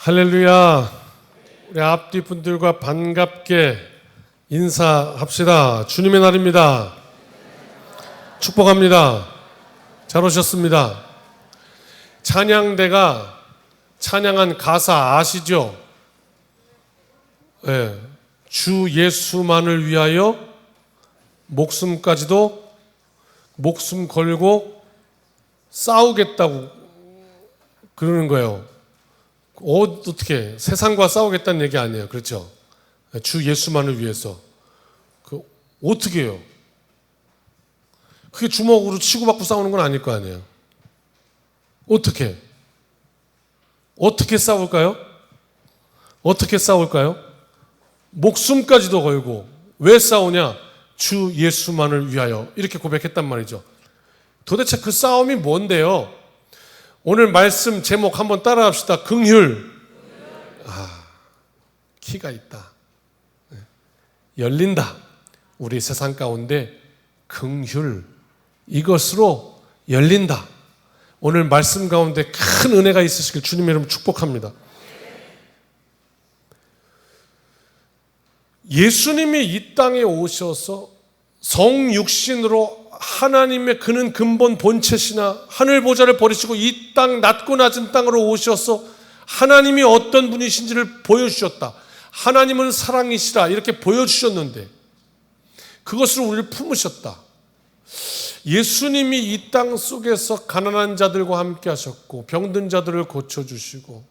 할렐루야. 우리 앞뒤 분들과 반갑게 인사합시다. 주님의 날입니다. 축복합니다. 잘 오셨습니다. 찬양대가 찬양한 가사 아시죠? 네. 주 예수만을 위하여 목숨까지도 목숨 걸고 싸우겠다고 그러는 거예요. 어떻게 세상과 싸우겠다는 얘기 아니에요. 그렇죠? 주 예수만을 위해서. 어떻게 해요? 그게 주먹으로 치고받고 싸우는 건 아닐 거 아니에요. 어떻게 싸울까요? 어떻게 싸울까요? 목숨까지도 걸고. 왜 싸우냐? 주 예수만을 위하여. 이렇게 고백했단 말이죠. 도대체 그 싸움이 뭔데요? 오늘 말씀 제목 한번 따라합시다. 긍휼. 키가 있다. 열린다. 우리 세상 가운데 긍휼. 이것으로 열린다. 오늘 말씀 가운데 큰 은혜가 있으시길 주님의 이름으로 축복합니다. 예수님이 이 땅에 오셔서 성육신으로 하나님의 그는 근본 본체시나 하늘 보좌를 버리시고 이 땅 낮고 낮은 땅으로 오셔서 하나님이 어떤 분이신지를 보여주셨다. 하나님은 사랑이시라 이렇게 보여주셨는데 그것을 우리를 품으셨다. 예수님이 이 땅 속에서 가난한 자들과 함께 하셨고 병든 자들을 고쳐주시고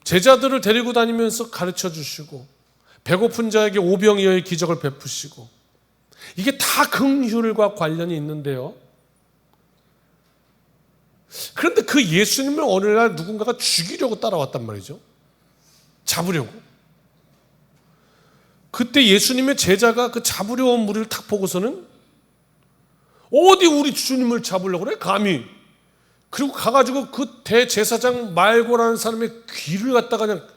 제자들을 데리고 다니면서 가르쳐 주시고 배고픈 자에게 오병이어의 기적을 베푸시고 이게 다 긍휼과 관련이 있는데요. 그런데 그 예수님을 어느 날 누군가가 죽이려고 따라왔단 말이죠. 잡으려고. 그때 예수님의 제자가 그 잡으려 온 무리를 탁 보고서는 어디 우리 주님을 잡으려고 그래? 감히. 그리고 가가지고 그 대제사장 말고라는 사람의 귀를 갖다가 그냥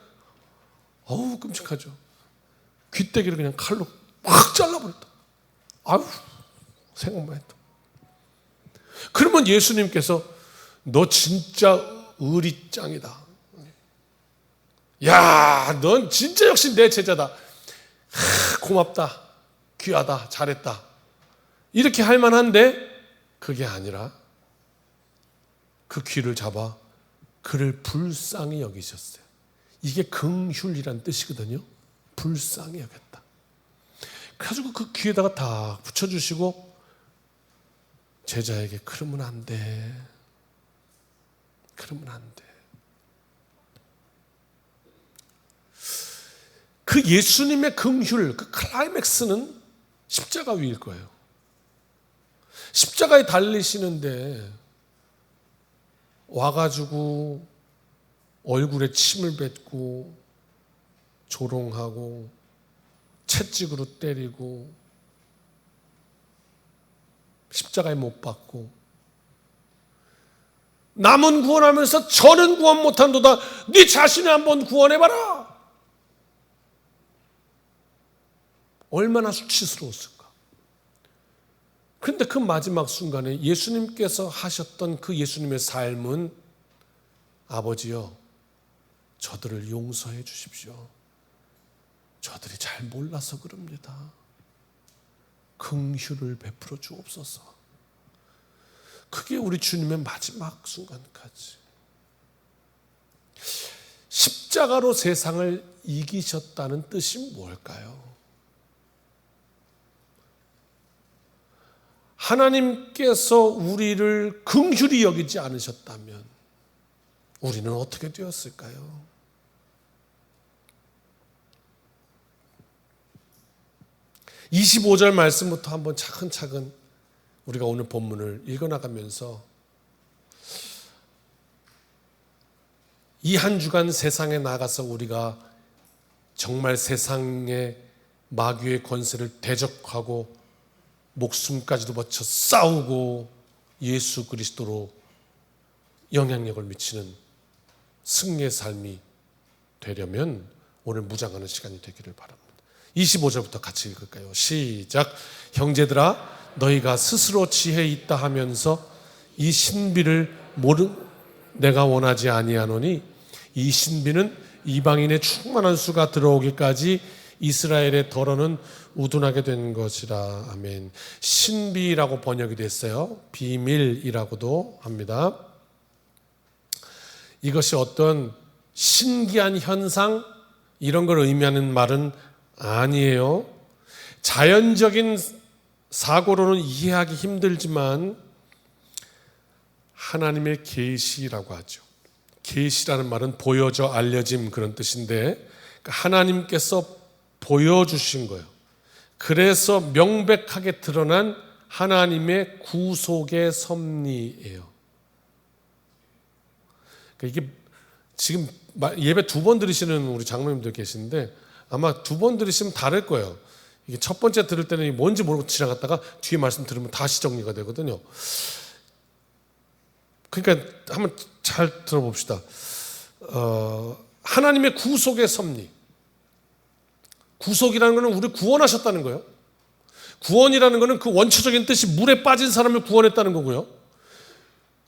어우 끔찍하죠. 귀때기를 그냥 칼로 확 잘라버렸다. 아유 생각만 해도. 그러면 예수님께서 너 진짜 의리짱이다. 야, 넌 진짜 역시 내 제자다. 고맙다. 귀하다. 잘했다. 이렇게 할 만한데 그게 아니라 그 귀를 잡아 그를 불쌍히 여기셨어요. 이게 긍휼이란 뜻이거든요. 불쌍히 여겼다. 그래가지고 그 귀에다가 다 붙여주시고 제자에게 그러면 안 돼. 그러면 안 돼. 그 예수님의 긍휼, 그 클라이맥스는 십자가 위일 거예요. 십자가에 달리시는데 와가지고 얼굴에 침을 뱉고 조롱하고 채찍으로 때리고 십자가에 못 박고 남은 구원하면서 저는 구원 못한도다. 네 자신을 한번 구원해봐라. 얼마나 수치스러웠을까. 그런데 그 마지막 순간에 예수님께서 하셨던 그 예수님의 삶은 아버지여 저들을 용서해 주십시오. 저들이 잘 몰라서 그럽니다. 긍휼을 베풀어 주옵소서. 그게 우리 주님의 마지막 순간까지. 십자가로 세상을 이기셨다는 뜻이 뭘까요? 하나님께서 우리를 긍휼히 여기지 않으셨다면 우리는 어떻게 되었을까요? (25절) 말씀부터 한번 차근차근 우리가 오늘 본문을 읽어나가면서 이 한 주간 세상에 나가서 우리가 정말 세상의 마귀의 권세를 대적하고 목숨까지도 바쳐 싸우고 예수 그리스도로 영향력을 미치는 승리의 삶이 되려면 오늘 무장하는 시간이 되기를 바랍니다. 25절부터 같이 읽을까요? 시작. 형제들아 너희가 스스로 지혜 있다 하면서 이 신비를 내가 원하지 아니하노니 이 신비는 이방인의 충만한 수가 들어오기까지 이스라엘의 더러는 우둔하게 된 것이라. 아멘. 신비라고 번역이 됐어요. 비밀이라고도 합니다. 이것이 어떤 신기한 현상 이런 걸 의미하는 말은 아니에요. 자연적인 사고로는 이해하기 힘들지만 하나님의 계시라고 하죠. 계시라는 말은 보여져 알려짐 그런 뜻인데 하나님께서 보여주신 거예요. 그래서 명백하게 드러난 하나님의 구속의 섭리예요. 이게 지금 예배 2번 들으시는 우리 장로님들 계시는데 아마 2번 들으시면 다를 거예요. 이게 첫 번째 들을 때는 뭔지 모르고 지나갔다가 뒤에 말씀 들으면 다시 정리가 되거든요. 그러니까 한번 잘 들어봅시다. 하나님의 구속의 섭리. 구속이라는 것은 우리를 구원하셨다는 거예요. 구원이라는 것은 그 원초적인 뜻이 물에 빠진 사람을 구원했다는 거고요.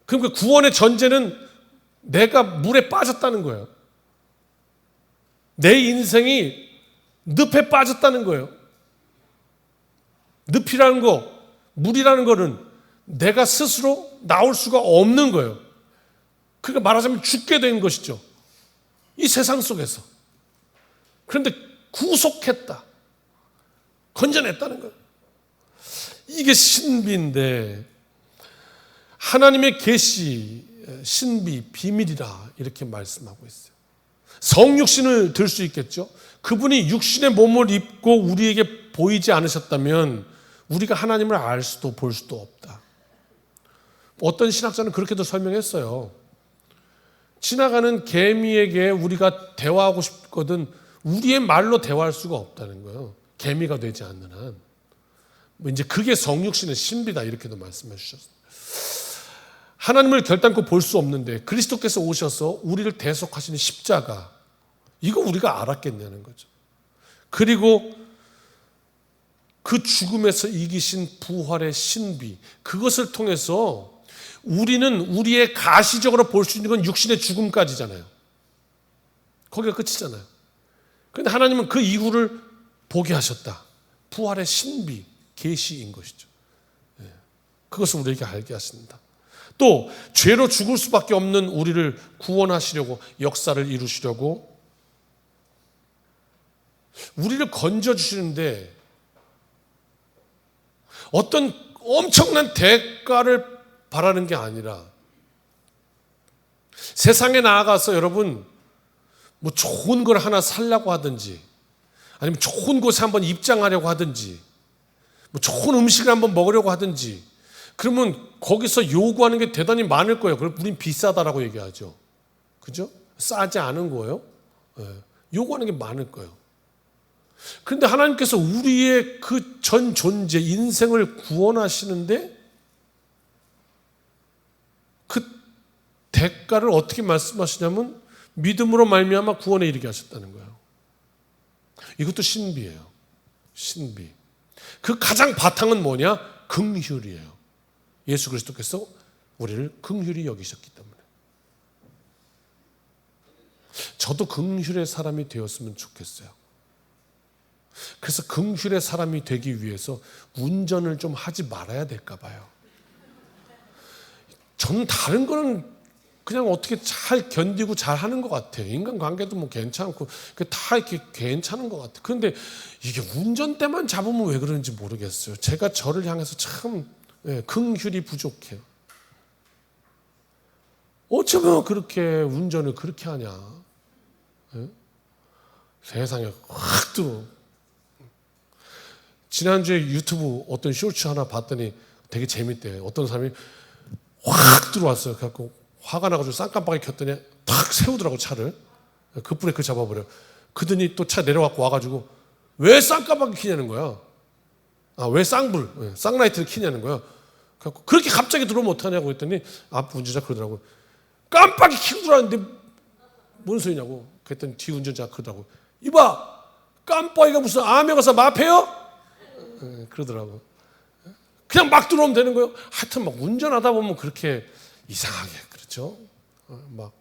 그러니까 구원의 전제는 내가 물에 빠졌다는 거예요. 내 인생이 늪에 빠졌다는 거예요. 늪이라는 거, 물이라는 거는 내가 스스로 나올 수가 없는 거예요. 그러니까 말하자면 죽게 된 것이죠. 이 세상 속에서. 그런데 구속했다. 건져냈다는 거예요. 이게 신비인데 하나님의 계시, 신비, 비밀이라 이렇게 말씀하고 있어요. 성육신을 들 수 있겠죠. 그분이 육신의 몸을 입고 우리에게 보이지 않으셨다면 우리가 하나님을 알 수도 볼 수도 없다. 어떤 신학자는 그렇게도 설명했어요. 지나가는 개미에게 우리가 대화하고 싶거든 우리의 말로 대화할 수가 없다는 거예요. 개미가 되지 않는 한. 이제 그게 성육신의 신비다 이렇게도 말씀해 주셨어요. 하나님을 결단코 볼 수 없는데 그리스도께서 오셔서 우리를 대속하시는 십자가 이거 우리가 알았겠냐는 거죠. 그리고 그 죽음에서 이기신 부활의 신비 그것을 통해서 우리는 우리의 가시적으로 볼 수 있는 건 육신의 죽음까지잖아요. 거기가 끝이잖아요. 그런데 하나님은 그 이후를 보게 하셨다. 부활의 신비, 계시인 것이죠. 그것을 우리에게 알게 하십니다. 또 죄로 죽을 수밖에 없는 우리를 구원하시려고 역사를 이루시려고 우리를 건져주시는데 어떤 엄청난 대가를 바라는 게 아니라 세상에 나아가서 여러분 뭐 좋은 걸 하나 살려고 하든지 아니면 좋은 곳에 한번 입장하려고 하든지 뭐 좋은 음식을 한번 먹으려고 하든지 그러면 거기서 요구하는 게 대단히 많을 거예요. 그럼 우린 비싸다라고 얘기하죠. 그죠? 싸지 않은 거예요. 요구하는 게 많을 거예요. 그런데 하나님께서 우리의 그 전 존재, 인생을 구원하시는데 그 대가를 어떻게 말씀하시냐면 믿음으로 말미암아 구원에 이르게 하셨다는 거예요. 이것도 신비예요. 신비. 그 가장 바탕은 뭐냐? 긍휼이에요. 예수 그리스도께서 우리를 긍휼히 여기셨기 때문에. 저도 긍휼의 사람이 되었으면 좋겠어요. 그래서 긍휼의 사람이 되기 위해서 운전을 좀 하지 말아야 될까 봐요. 저는 다른 거는 그냥 어떻게 잘 견디고 잘 하는 것 같아요. 인간관계도 뭐 괜찮고 다 이렇게 괜찮은 것 같아요. 그런데 이게 운전대만 잡으면 왜 그런지 모르겠어요. 제가 저를 향해서 참 긍휼이 부족해요. 어쩌면 그렇게 운전을 그렇게 하냐. 세상에 확 들어. 지난주에 유튜브 어떤 쇼츠 하나 봤더니 되게 재밌대요. 어떤 사람이 확 들어왔어요. 그래갖고 화가 나가지고 쌍깜빡이 켰더니 탁 세우더라고 차를. 그 브레이크 잡아버려. 그더니 또 차 내려갖고 와가지고 왜 쌍깜빡이 켜냐는 거야. 왜 쌍라이트를 켜냐는 거야. 그래갖고 그렇게 갑자기 들어오면 어떡하냐고 했더니 앞 운전자 그러더라고. 깜빡이 켜고 들어왔는데 뭔 소리냐고. 그랬더니 뒤 운전자가 그러더라고. 이봐 깜빡이가 무슨 암행어사 마패요? 그러더라고. 그냥 막 들어오면 되는 거예요. 하여튼 막 운전하다 보면 그렇게 이상하게 그렇죠. 막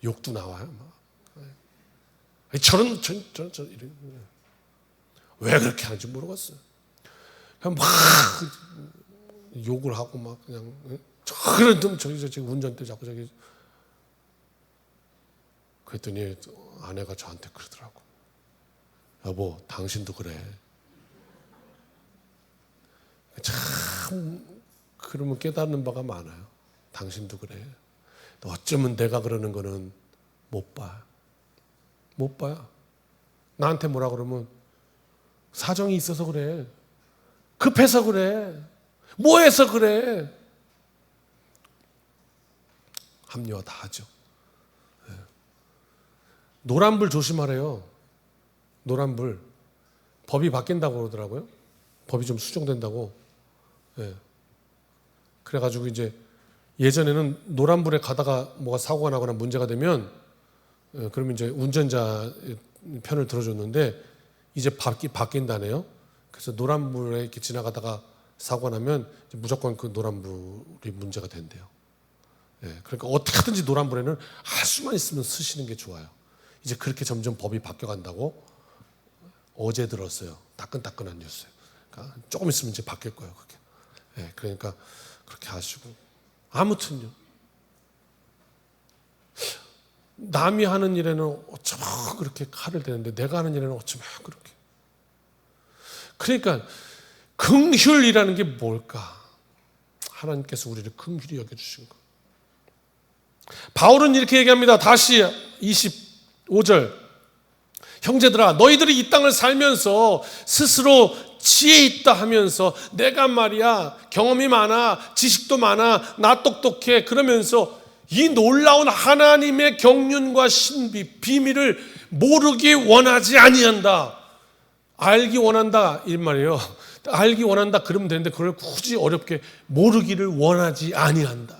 욕도 나와요. 막 저런 이런 왜 그렇게 하는지 모르겠어요. 그냥 막 욕을 하고 막 그냥 그런 놈 저기 운전대 자꾸 저기. 그랬더니 아내가 저한테 그러더라고. 여보, 당신도 그래. 참 그러면 깨닫는 바가 많아요. 당신도 그래. 어쩌면 내가 그러는 거는 못 봐. 못 봐요. 나한테 뭐라 그러면 사정이 있어서 그래. 급해서 그래. 뭐해서 그래. 합리화 다 하죠. 노란불 조심하래요. 노란불. 법이 바뀐다고 그러더라고요. 법이 좀 수정된다고. 예. 그래가지고 이제 예전에는 노란불에 가다가 뭐가 사고가 나거나 문제가 되면 그러면 이제 운전자 편을 들어줬는데 이제 바뀐다네요. 그래서 노란불에 이렇게 지나가다가 사고가 나면 무조건 그 노란불이 문제가 된대요. 예. 그러니까 어떻게든지 노란불에는 할 수만 있으면 쓰시는 게 좋아요. 이제 그렇게 점점 법이 바뀌어간다고 어제 들었어요. 따끈따끈한 뉴스. 그러니까 조금 있으면 이제 바뀔 거예요. 그게. 예. 그러니까 그렇게 하시고. 아무튼요. 남이 하는 일에는 어쩌면 그렇게 칼을 대는데 내가 하는 일에는 어쩌면 그렇게. 그러니까 긍휼이라는 게 뭘까? 하나님께서 우리를 긍휼히 여겨주신 거. 바울은 이렇게 얘기합니다. 다시 25절. 형제들아, 너희들이 이 땅을 살면서 스스로 지혜 있다 하면서 내가 말이야 경험이 많아, 지식도 많아, 나 똑똑해 그러면서 이 놀라운 하나님의 경륜과 신비, 비밀을 모르기 원하지 아니한다. 알기 원한다 이 말이에요. 알기 원한다 그러면 되는데 그걸 굳이 어렵게 모르기를 원하지 아니한다.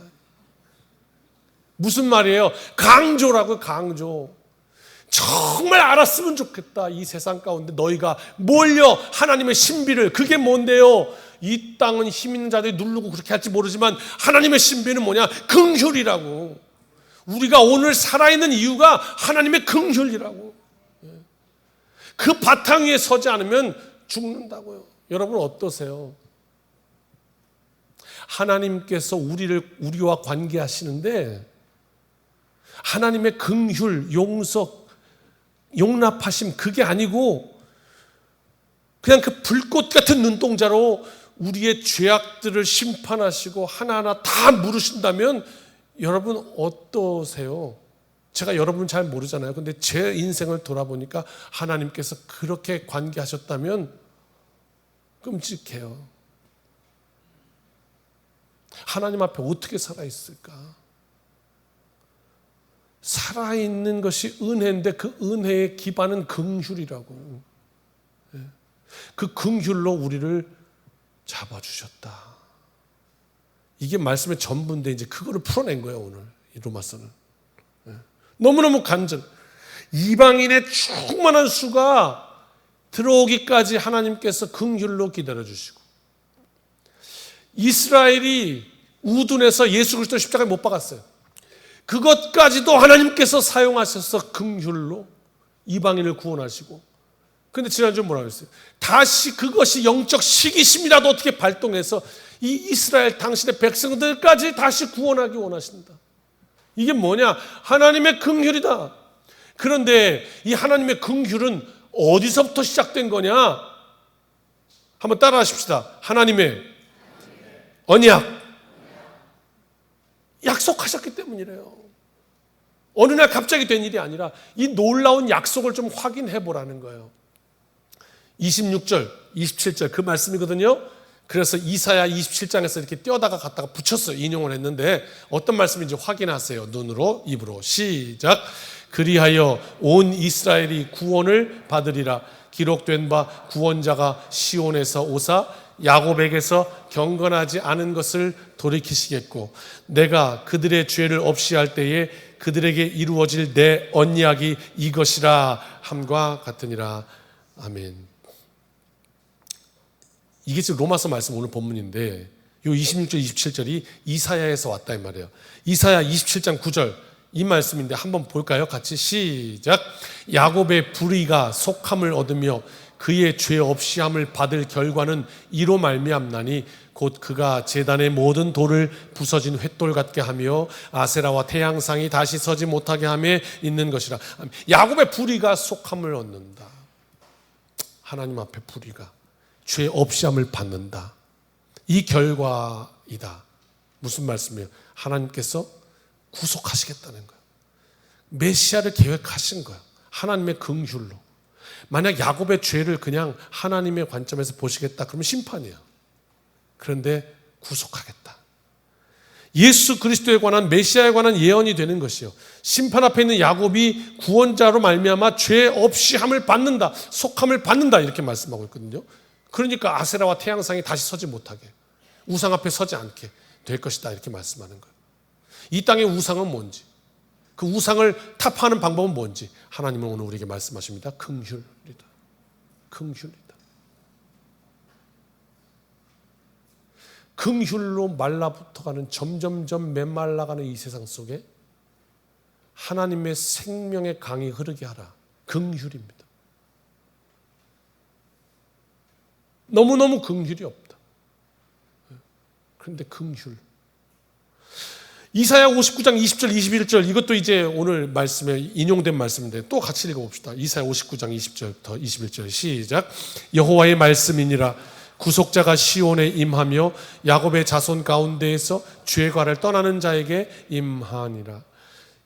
무슨 말이에요? 강조라고. 강조. 정말 알았으면 좋겠다. 이 세상 가운데 너희가 몰려 하나님의 신비를. 그게 뭔데요? 이 땅은 힘 있는 자들이 누르고 그렇게 할지 모르지만 하나님의 신비는 뭐냐? 긍휼이라고. 우리가 오늘 살아있는 이유가 하나님의 긍휼이라고. 그 바탕 위에 서지 않으면 죽는다고요. 여러분 어떠세요? 하나님께서 우리와 관계하시는데 하나님의 긍휼, 용서, 용납하심 그게 아니고 그냥 그 불꽃 같은 눈동자로 우리의 죄악들을 심판하시고 하나하나 다 물으신다면 여러분 어떠세요? 제가 여러분 잘 모르잖아요. 근데 제 인생을 돌아보니까 하나님께서 그렇게 관계하셨다면 끔찍해요. 하나님 앞에 어떻게 살아있을까? 살아있는 것이 은혜인데 그 은혜의 기반은 긍휼이라고. 그 긍휼로 우리를 잡아주셨다. 이게 말씀의 전부인데 이제 그거를 풀어낸 거예요 오늘 이 로마서는. 너무너무 간절. 이방인의 충만한 수가 들어오기까지 하나님께서 긍휼로 기다려주시고 이스라엘이 우둔해서 예수 그리스도 십자가에 못 박았어요. 그것까지도 하나님께서 사용하셔서 긍휼로 이방인을 구원하시고. 그런데 지난주에 뭐라고 했어요? 다시 그것이 영적 시기심이라도 어떻게 발동해서 이 이스라엘 당신의 백성들까지 다시 구원하기 원하신다. 이게 뭐냐? 하나님의 긍휼이다. 그런데 이 하나님의 긍휼은 어디서부터 시작된 거냐? 한번 따라 하십시다. 하나님의 언약. 약속하셨기 때문이래요. 어느 날 갑자기 된 일이 아니라 이 놀라운 약속을 좀 확인해 보라는 거예요. 26절, 27절 그 말씀이거든요. 그래서 이사야 27장에서 이렇게 떼어다가 갖다가 붙였어요. 인용을 했는데 어떤 말씀인지 확인하세요. 눈으로, 입으로. 시작. 그리하여 온 이스라엘이 구원을 받으리라. 기록된 바 구원자가 시온에서 오사 야곱에게서 경건하지 않은 것을 돌이키시겠고 내가 그들의 죄를 없이 할 때에 그들에게 이루어질 내 언약이 이것이라 함과 같으니라. 아멘. 이게 지금 로마서 말씀 오늘 본문인데 요 26절, 27절이 이사야에서 왔다 이 말이에요. 이사야 27장 9절 이 말씀인데 한번 볼까요? 같이 시작. 야곱의 불의가 속함을 얻으며 그의 죄 없이 함을 받을 결과는 이로 말미암나니 곧 그가 제단의 모든 돌을 부서진 횃돌 같게 하며 아세라와 태양상이 다시 서지 못하게 함에 있는 것이라. 야곱의 불의가 속함을 얻는다. 하나님 앞에 불의가 죄 없이 함을 받는다. 이 결과이다. 무슨 말씀이에요? 하나님께서 구속하시겠다는 거예요. 메시아를 계획하신 거예요. 하나님의 긍휼로. 만약 야곱의 죄를 그냥 하나님의 관점에서 보시겠다 그러면 심판이에요. 그런데 구속하겠다. 예수 그리스도에 관한 메시아에 관한 예언이 되는 것이요. 심판 앞에 있는 야곱이 구원자로 말미암아 죄 없이 함을 받는다. 속함을 받는다. 이렇게 말씀하고 있거든요. 그러니까 아세라와 태양상이 다시 서지 못하게, 우상 앞에 서지 않게 될 것이다. 이렇게 말씀하는 거예요. 이 땅의 우상은 뭔지, 그 우상을 타파하는 방법은 뭔지 하나님은 오늘 우리에게 말씀하십니다. 긍휼이다. 긍휼이다. 긍휼로 말라붙어가는 점점점 메말라가는 이 세상 속에 하나님의 생명의 강이 흐르게 하라. 긍휼입니다. 너무너무 긍휼이 없다. 그런데 긍휼. 이사야 59장 20절 21절 이것도 이제 오늘 말씀에 인용된 말씀인데 또 같이 읽어봅시다. 이사야 59장 20절부터 21절 시작. 여호와의 말씀이니라. 구속자가 시온에 임하며 야곱의 자손 가운데에서 죄과를 떠나는 자에게 임하니라.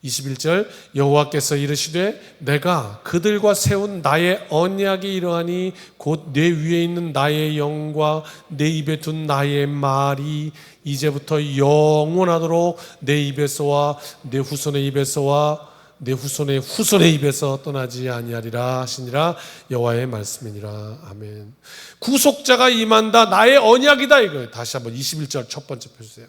21절 여호와께서 이르시되 내가 그들과 세운 나의 언약이 이러하니 곧 내 위에 있는 나의 영과 내 입에 둔 나의 말이 이제부터 영원하도록 내 입에서와 내 후손의 입에서와 내 후손의 후손의 입에서 떠나지 아니하리라 하시니라. 여호와의 말씀이니라. 아멘. 구속자가 임한다. 나의 언약이다 이거예요. 다시 한번 21절 첫 번째 펴주세요.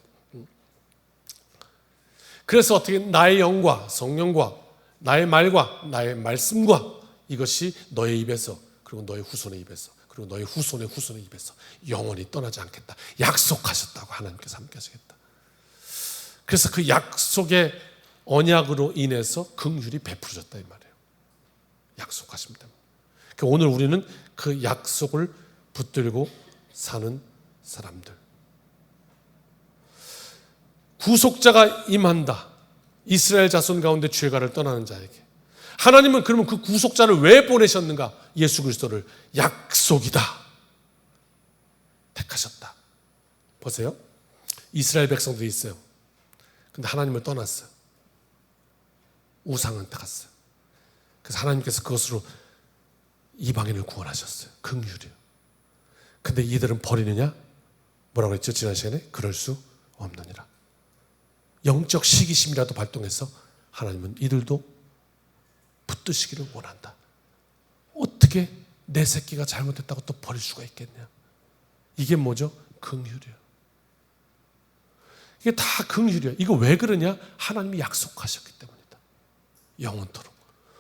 그래서 어떻게 나의 영과 성령과 나의 말과 나의 말씀과 이것이 너의 입에서 그리고 너의 후손의 입에서 그리고 너의 후손의 후손의 입에서 영원히 떠나지 않겠다. 약속하셨다고 하나님께서 함께 하시겠다. 그래서 그 약속의 언약으로 인해서 긍휼이 베풀어졌다 이 말이에요. 약속하십니다. 오늘 우리는 그 약속을 붙들고 사는 사람들. 구속자가 임한다. 이스라엘 자손 가운데 죄가를 떠나는 자에게. 하나님은 그러면 그 구속자를 왜 보내셨는가? 예수 그리스도를 약속이다. 택하셨다. 보세요. 이스라엘 백성들이 있어요. 근데 하나님을 떠났어요. 우상은 택했어요. 그래서 하나님께서 그것으로 이방인을 구원하셨어요. 긍휼이요. 근데 이들은 버리느냐? 뭐라고 했죠? 지난 시간에? 그럴 수 없느니라. 영적 시기심이라도 발동해서 하나님은 이들도 붙드시기를 원한다. 어떻게 내 새끼가 잘못했다고 또 버릴 수가 있겠냐? 이게 뭐죠? 긍휼이에요. 이게 다 긍휼이에요. 이거 왜 그러냐? 하나님이 약속하셨기 때문이다. 영원토록.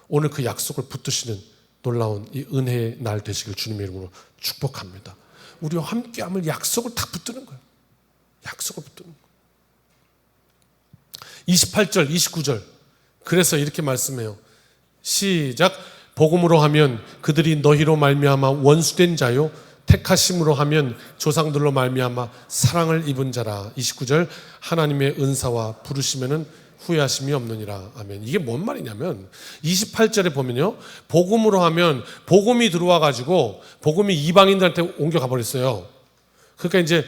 오늘 그 약속을 붙드시는 놀라운 이 은혜의 날 되시길 주님의 이름으로 축복합니다. 우리와 함께함을 약속을 다 붙드는 거예요. 약속을 붙드는 거예요. 28절, 29절. 그래서 이렇게 말씀해요. 시작. 복음으로 하면 그들이 너희로 말미암아 원수된 자요, 택하심으로 하면 조상들로 말미암아 사랑을 입은 자라. 29절. 하나님의 은사와 부르심에는 후회하심이 없느니라. 아멘. 이게 뭔 말이냐면 28절에 보면요, 복음으로 하면 복음이 들어와 가지고 복음이 이방인들한테 옮겨가 버렸어요. 그러니까 이제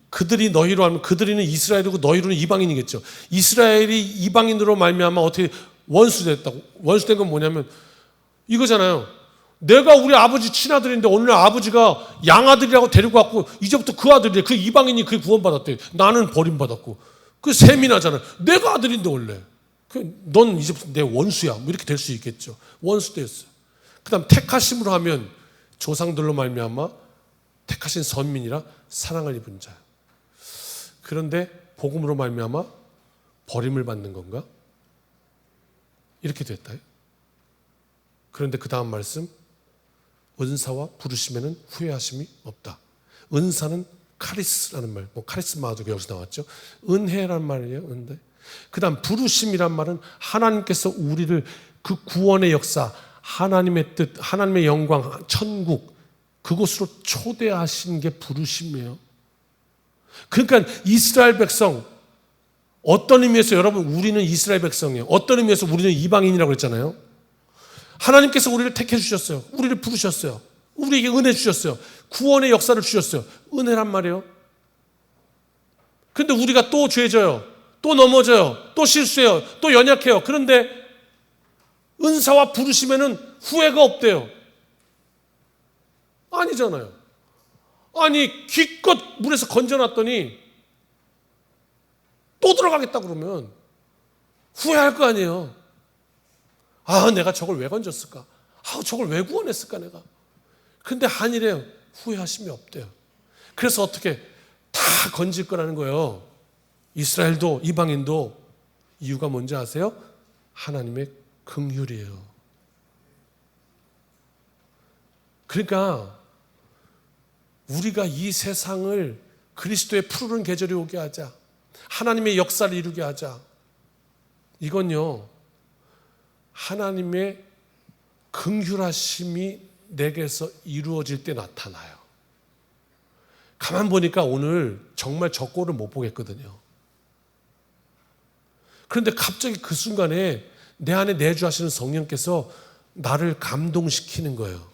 그들이 너희로 하면 그들이는 이스라엘이고 너희로는 이방인이겠죠. 이스라엘이 이방인으로 말미암아 어떻게 원수됐다고? 원수된 건 뭐냐면 이거잖아요. 내가 우리 아버지 친아들인데 어느 날 아버지가 양아들이라고 데리고 왔고 이제부터 그 아들이래. 그 이방인이 그게 구원받았대. 나는 버림받았고. 그 셈이 나잖아요. 내가 아들인데 원래. 넌 이제부터 내 원수야. 뭐 이렇게 될 수 있겠죠. 원수되었어요. 그 다음 택하심으로 하면 조상들로 말미암아 택하신 선민이라 사랑을 입은 자야. 그런데 복음으로 말미암아 버림을 받는 건가? 이렇게 됐다. 그런데 그 다음 말씀, 은사와 부르심에는 후회하심이 없다. 은사는 카리스라는 말, 카리스마도 여기서 나왔죠. 은혜란 말이에요. 은혜. 그다음 부르심이란 말은 하나님께서 우리를 그 구원의 역사, 하나님의 뜻, 하나님의 영광, 천국 그곳으로 초대하신 게 부르심이에요. 그러니까 이스라엘 백성 어떤 의미에서 여러분 우리는 이스라엘 백성이에요. 어떤 의미에서 우리는 이방인이라고 했잖아요. 하나님께서 우리를 택해 주셨어요. 우리를 부르셨어요. 우리에게 은혜 주셨어요. 구원의 역사를 주셨어요. 은혜란 말이에요. 그런데 우리가 또 죄져요. 또 넘어져요. 또 실수해요. 또 연약해요. 그런데 은사와 부르심에는 후회가 없대요. 아니잖아요. 아니 기껏 물에서 건져놨더니 또 들어가겠다 그러면 후회할 거 아니에요. 아, 내가 저걸 왜 건졌을까? 아, 저걸 왜 구원했을까 내가? 근데 한일에 후회하심이 없대요. 그래서 어떻게 다 건질 거라는 거예요. 이스라엘도 이방인도. 이유가 뭔지 아세요? 하나님의 긍휼이에요. 그러니까 우리가 이 세상을 그리스도의 푸르른 계절이 오게 하자. 하나님의 역사를 이루게 하자. 이건요, 하나님의 긍휼하심이 내게서 이루어질 때 나타나요. 가만 보니까 오늘 정말 저 꼴을 못 보겠거든요. 그런데 갑자기 그 순간에 내 안에 내주하시는 성령께서 나를 감동시키는 거예요.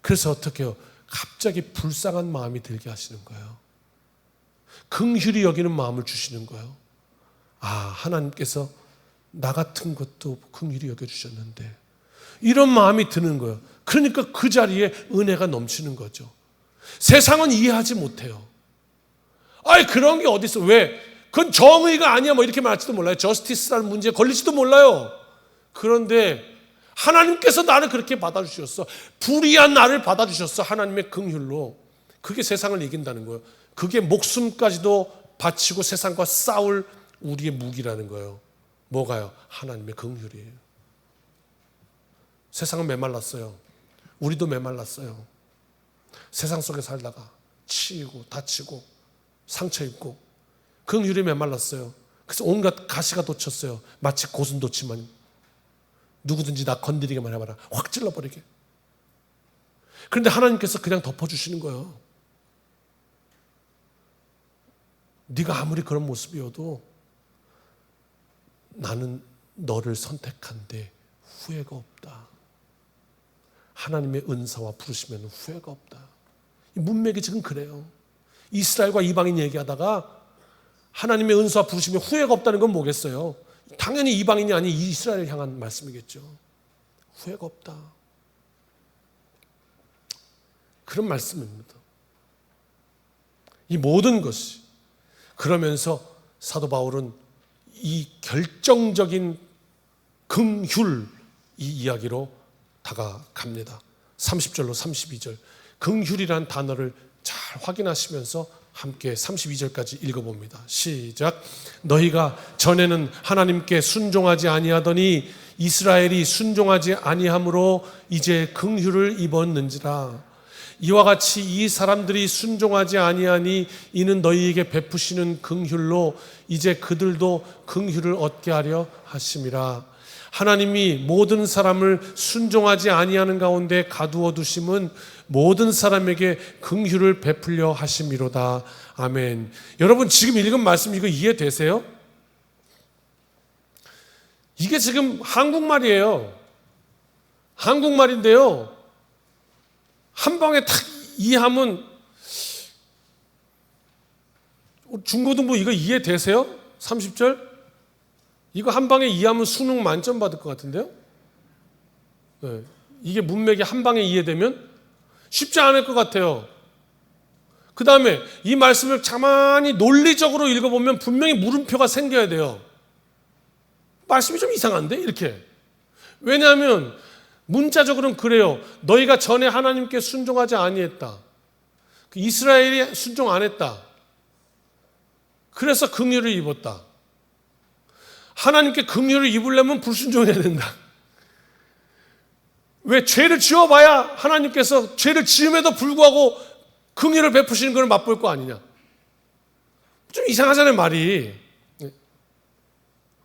그래서 어떻게 해요? 갑자기 불쌍한 마음이 들게 하시는 거예요. 긍휼히 여기는 마음을 주시는 거예요. 아, 하나님께서 나 같은 것도 긍휼히 여겨주셨는데 이런 마음이 드는 거예요. 그러니까 그 자리에 은혜가 넘치는 거죠. 세상은 이해하지 못해요. 아이, 그런 게 어디 있어? 왜? 그건 정의가 아니야 뭐 이렇게 말할지도 몰라요. 저스티스라는 문제에 걸릴지도 몰라요. 그런데 하나님께서 나를 그렇게 받아주셨어. 불의한 나를 받아주셨어. 하나님의 긍휼로. 그게 세상을 이긴다는 거예요. 그게 목숨까지도 바치고 세상과 싸울 우리의 무기라는 거예요. 뭐가요? 하나님의 긍휼이에요. 세상은 메말랐어요. 우리도 메말랐어요. 세상 속에 살다가 치이고 다치고 상처 입고 긍휼이 메말랐어요. 그래서 온갖 가시가 돋쳤어요. 마치 고슴도치만. 누구든지 나 건드리기만 해봐라. 확 찔러버리게. 그런데 하나님께서 그냥 덮어주시는 거예요. 네가 아무리 그런 모습이어도 나는 너를 선택한데 후회가 없다. 하나님의 은사와 부르시면 후회가 없다. 이 문맥이 지금 그래요. 이스라엘과 이방인 얘기하다가 하나님의 은사와 부르시면 후회가 없다는 건 뭐겠어요? 당연히 이방인이 아닌 이스라엘을 향한 말씀이겠죠. 후회가 없다. 그런 말씀입니다. 이 모든 것이. 그러면서 사도 바울은 이 결정적인 긍휼 이 이야기로 다가갑니다. 30절로 32절. 긍휼이라는 단어를 잘 확인하시면서 함께 32절까지 읽어봅니다. 시작. 너희가 전에는 하나님께 순종하지 아니하더니 이스라엘이 순종하지 아니함으로 이제 긍휼을 입었는지라. 이와 같이 이 사람들이 순종하지 아니하니 이는 너희에게 베푸시는 긍휼로 이제 그들도 긍휼을 얻게 하려 하심이라. 하나님이 모든 사람을 순종하지 아니하는 가운데 가두어 두심은 모든 사람에게 긍휼을 베풀려 하심이로다. 아멘. 여러분 지금 읽은 말씀 이거 이해되세요? 이게 지금 한국말이에요. 한국말인데요. 한 방에 탁 이해하면 중고등부 이거 이해되세요? 30절? 이거 한 방에 이해하면 수능 만점 받을 것 같은데요? 네. 이게 문맥이 한 방에 이해되면 쉽지 않을 것 같아요. 그 다음에 이 말씀을 가만히 논리적으로 읽어보면 분명히 물음표가 생겨야 돼요. 말씀이 좀 이상한데? 이렇게. 왜냐하면 문자적으로는 그래요. 너희가 전에 하나님께 순종하지 아니했다. 이스라엘이 순종 안 했다. 그래서 긍휼을 입었다. 하나님께 긍휼을 입으려면 불순종해야 된다. 왜? 죄를 지어봐야 하나님께서 죄를 지음에도 불구하고 긍휼을 베푸시는 걸 맛볼 거 아니냐. 좀 이상하잖아요, 말이.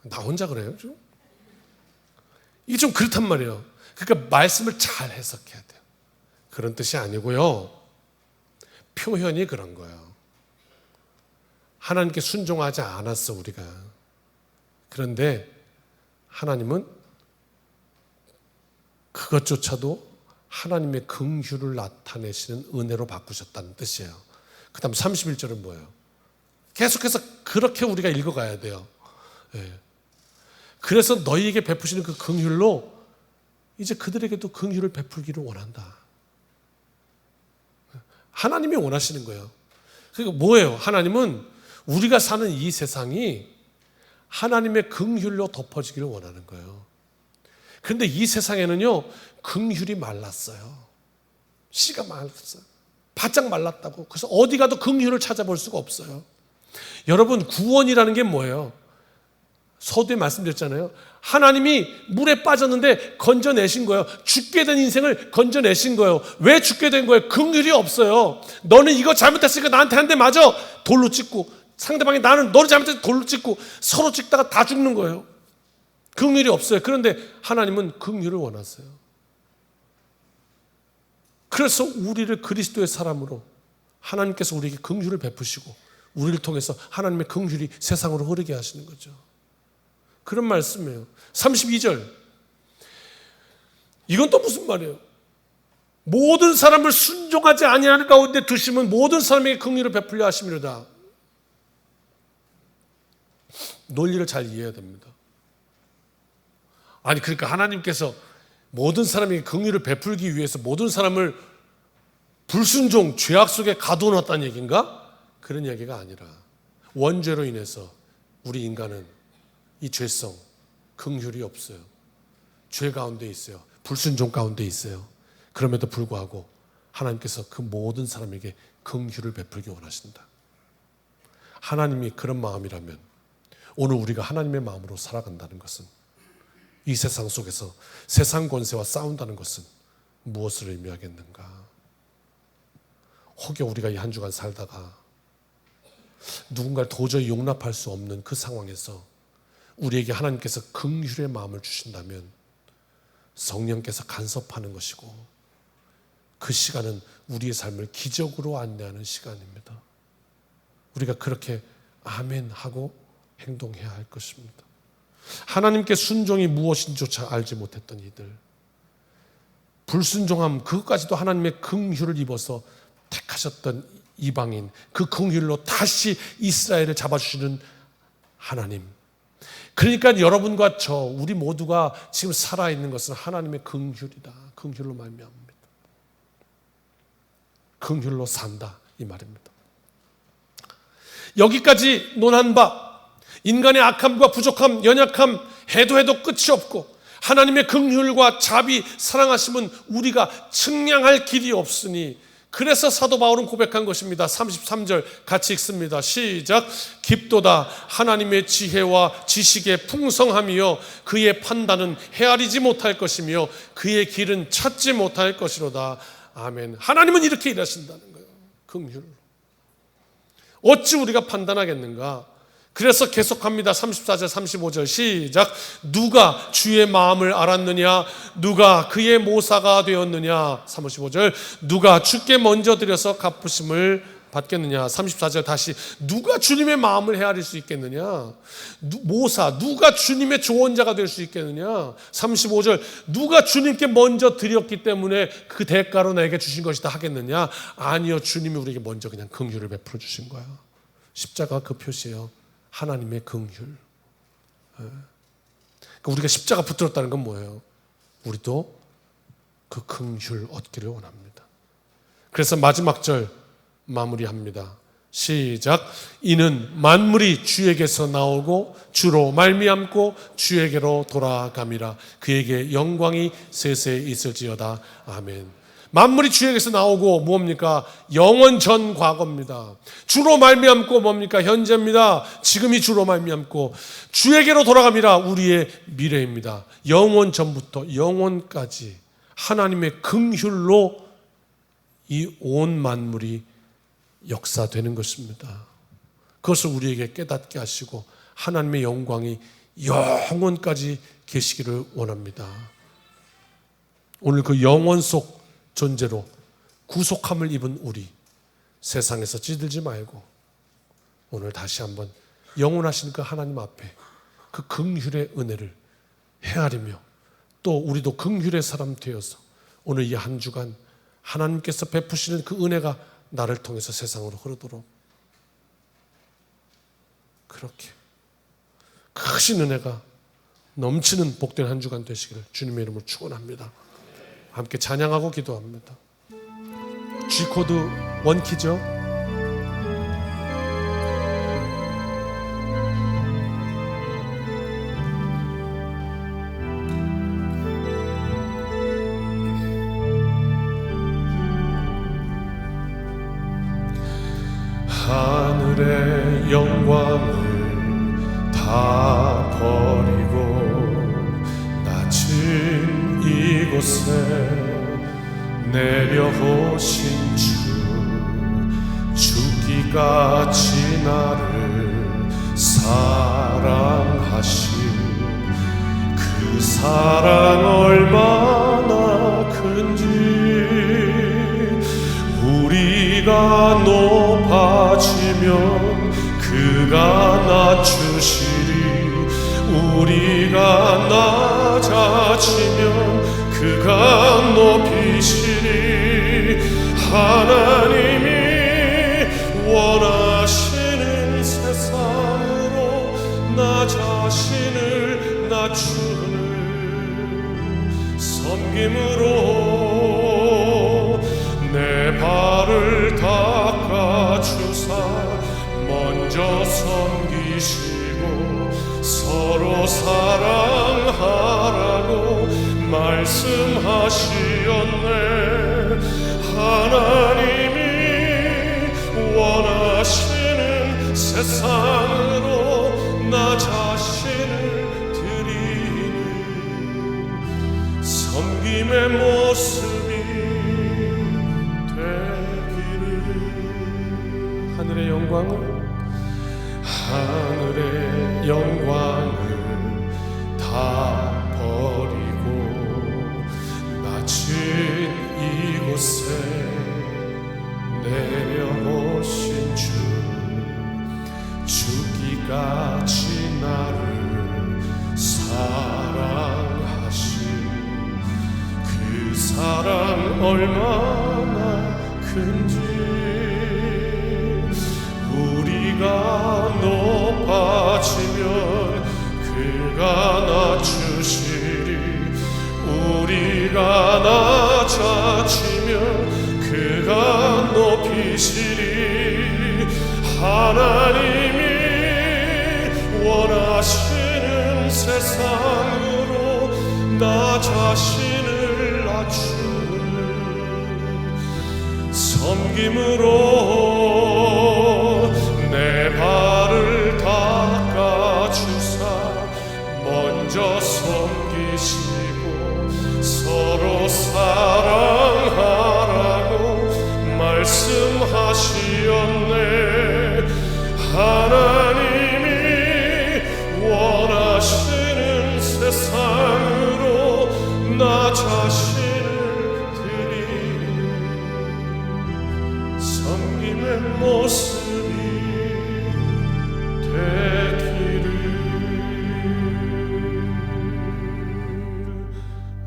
나 혼자 그래요, 좀? 이게 좀 그렇단 말이에요. 그러니까 말씀을 잘 해석해야 돼요. 그런 뜻이 아니고요. 표현이 그런 거예요. 하나님께 순종하지 않았어, 우리가. 그런데 하나님은 그것조차도 하나님의 긍휼을 나타내시는 은혜로 바꾸셨다는 뜻이에요. 그 다음 31절은 뭐예요? 계속해서 그렇게 우리가 읽어가야 돼요. 예. 그래서 너희에게 베푸시는 그 긍휼로 이제 그들에게도 긍휼을 베풀기를 원한다. 하나님이 원하시는 거예요. 그러니까 뭐예요? 하나님은 우리가 사는 이 세상이 하나님의 긍휼로 덮어지기를 원하는 거예요. 그런데 이 세상에는요, 긍휼이 말랐어요. 씨가 말랐어요. 바짝 말랐다고. 그래서 어디 가도 긍휼을 찾아볼 수가 없어요. 여러분, 구원이라는 게 뭐예요? 서두에 말씀드렸잖아요. 하나님이 물에 빠졌는데 건져내신 거예요. 죽게 된 인생을 건져내신 거예요. 왜 죽게 된 거예요? 긍휼이 없어요. 너는 이거 잘못했으니까 나한테 한 대 맞아. 돌로 찍고, 상대방이 나는 너를 잘못해서 돌로 찍고, 서로 찍다가 다 죽는 거예요. 긍휼이 없어요. 그런데 하나님은 긍휼을 원하세요. 그래서 우리를 그리스도의 사람으로 하나님께서 우리에게 긍휼을 베푸시고 우리를 통해서 하나님의 긍휼이 세상으로 흐르게 하시는 거죠. 그런 말씀이에요. 32절. 이건 또 무슨 말이에요? 모든 사람을 순종하지 아니하는 가운데 두시면 모든 사람에게 긍휼을 베풀려 하심이로다. 논리를 잘 이해해야 됩니다. 아니, 그러니까 하나님께서 모든 사람에게 긍휼을 베풀기 위해서 모든 사람을 불순종, 죄악 속에 가둬놨다는 얘기인가? 그런 얘기가 아니라 원죄로 인해서 우리 인간은 이 죄성, 긍휼이 없어요. 죄 가운데 있어요. 불순종 가운데 있어요. 그럼에도 불구하고 하나님께서 그 모든 사람에게 긍휼을 베풀기 원하신다. 하나님이 그런 마음이라면 오늘 우리가 하나님의 마음으로 살아간다는 것은, 이 세상 속에서 세상 권세와 싸운다는 것은 무엇을 의미하겠는가? 혹여 우리가 이 한 주간 살다가 누군가를 도저히 용납할 수 없는 그 상황에서 우리에게 하나님께서 긍휼의 마음을 주신다면 성령께서 간섭하는 것이고, 그 시간은 우리의 삶을 기적으로 안내하는 시간입니다. 우리가 그렇게 아멘 하고 행동해야 할 것입니다. 하나님께 순종이 무엇인지조차 알지 못했던 이들, 불순종함, 그것까지도 하나님의 긍휼을 입어서 택하셨던 이방인, 그 긍휼로 다시 이스라엘을 잡아주시는 하나님. 그러니까 여러분과 저, 우리 모두가 지금 살아있는 것은 하나님의 긍휼이다. 긍휼로 말미암습니다. 긍휼로 산다, 이 말입니다. 여기까지 논한 바, 인간의 악함과 부족함, 연약함, 해도 끝이 없고 하나님의 긍휼과 자비, 사랑하심은 우리가 측량할 길이 없으니, 그래서 사도 바울은 고백한 것입니다. 33절 같이 읽습니다. 시작. 깊도다 하나님의 지혜와 지식의 풍성함이요 그의 판단은 헤아리지 못할 것이며 그의 길은 찾지 못할 것이로다. 아멘. 하나님은 이렇게 일하신다는 거예요. 긍휼. 어찌 우리가 판단하겠는가? 그래서 계속합니다. 34절 35절 시작. 누가 주의 마음을 알았느냐? 누가 그의 모사가 되었느냐? 35절 누가 주께 먼저 드려서 갚으심을 받겠느냐? 34절 다시 누가 주님의 마음을 헤아릴 수 있겠느냐? 모사, 누가 주님의 조언자가 될 수 있겠느냐? 35절 누가 주님께 먼저 드렸기 때문에 그 대가로 나에게 주신 것이다 하겠느냐? 아니요, 주님이 우리에게 먼저 그냥 긍휼을 베풀어 주신 거야. 십자가 그 표시예요. 하나님의 긍휼. 그러니까 우리가 십자가 붙들었다는 건 뭐예요? 우리도 그 긍휼 얻기를 원합니다. 그래서 마지막 절 마무리합니다. 시작. 이는 만물이 주에게서 나오고 주로 말미암고 주에게로 돌아감이라. 그에게 영광이 세세 있을지어다. 아멘. 만물이 주에게서 나오고 뭡니까? 영원 전 과거입니다. 주로 말미암고 뭡니까? 현재입니다. 지금이 주로 말미암고 주에게로 돌아갑니다. 우리의 미래입니다. 영원 전부터 영원까지 하나님의 긍휼로 이 온 만물이 역사되는 것입니다. 그것을 우리에게 깨닫게 하시고 하나님의 영광이 영원까지 계시기를 원합니다. 오늘 그 영원 속 존재로 구속함을 입은 우리, 세상에서 찌들지 말고 오늘 다시 한번 영원하신 그 하나님 앞에 그 긍휼의 은혜를 헤아리며 또 우리도 긍휼의 사람 되어서 오늘 이 한 주간 하나님께서 베푸시는 그 은혜가 나를 통해서 세상으로 흐르도록 그렇게 크신 은혜가 넘치는 복된 한 주간 되시기를 주님의 이름으로 축원합니다. 함께 찬양하고 기도합니다. G코드 원키죠? 하늘의 영광을 다 버리고 낮은 이곳에 내려오신 죽기까지 나를 사랑하신 그 사랑 얼마나 큰지 우리가 높아지면 그가 낮추시리 우리가 낮아지면 그가 높이시리 하나님이 원하시는 세상으로 나 자신을 낮추는 섬김으로 내 발을 닦아주사 먼저 섬기시고 서로 사랑하라고 말씀하시었네. 하나님이 원하시는 세상으로 나 자신을 드리는 섬김의 모습이 되기를. 하늘의 영광을 다 버리고 낮은 이곳에 내려오신 주 죽기까지 나를 사랑하신 그 사랑 얼마나 큰지 우리가 높아지면 그가 낮추시리 우리가 낮아지면 그가 높이시리 하나님이 원하시는 세상으로 나 자신을 낮추는 섬김으로 내 발을 닦아주사 먼저 섬기시고 서로 사랑하라고 말씀하시었네. 하나님이 원하시는 세상으로 나 자신을 드리는 섬김의 모습이 되기를.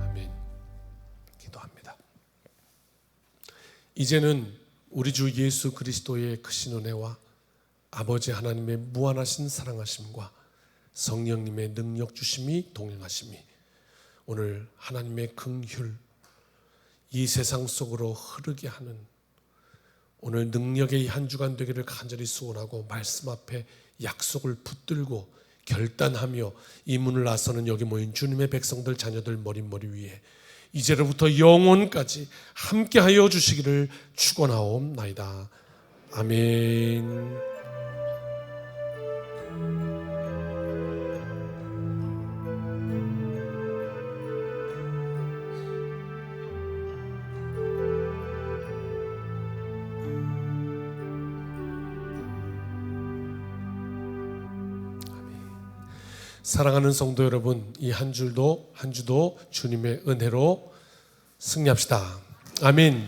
아멘. 기도합니다. 이제는 우리 주 예수 그리스도의 크신 은혜와 아버지 하나님의 무한하신 사랑하심과 성령님의 능력 주심이 동행하심이 오늘 하나님의 긍휼 이 세상 속으로 흐르게 하는 오늘 능력의 한 주간 되기를 간절히 소원하고 말씀 앞에 약속을 붙들고 결단하며 이 문을 나서는 여기 모인 주님의 백성들 자녀들 머리 위에 이제로부터 영원까지 함께하여 주시기를 축원하옵나이다. 아멘. 사랑하는 성도 여러분, 이 한 주도 주님의 은혜로 승리합시다. 아멘.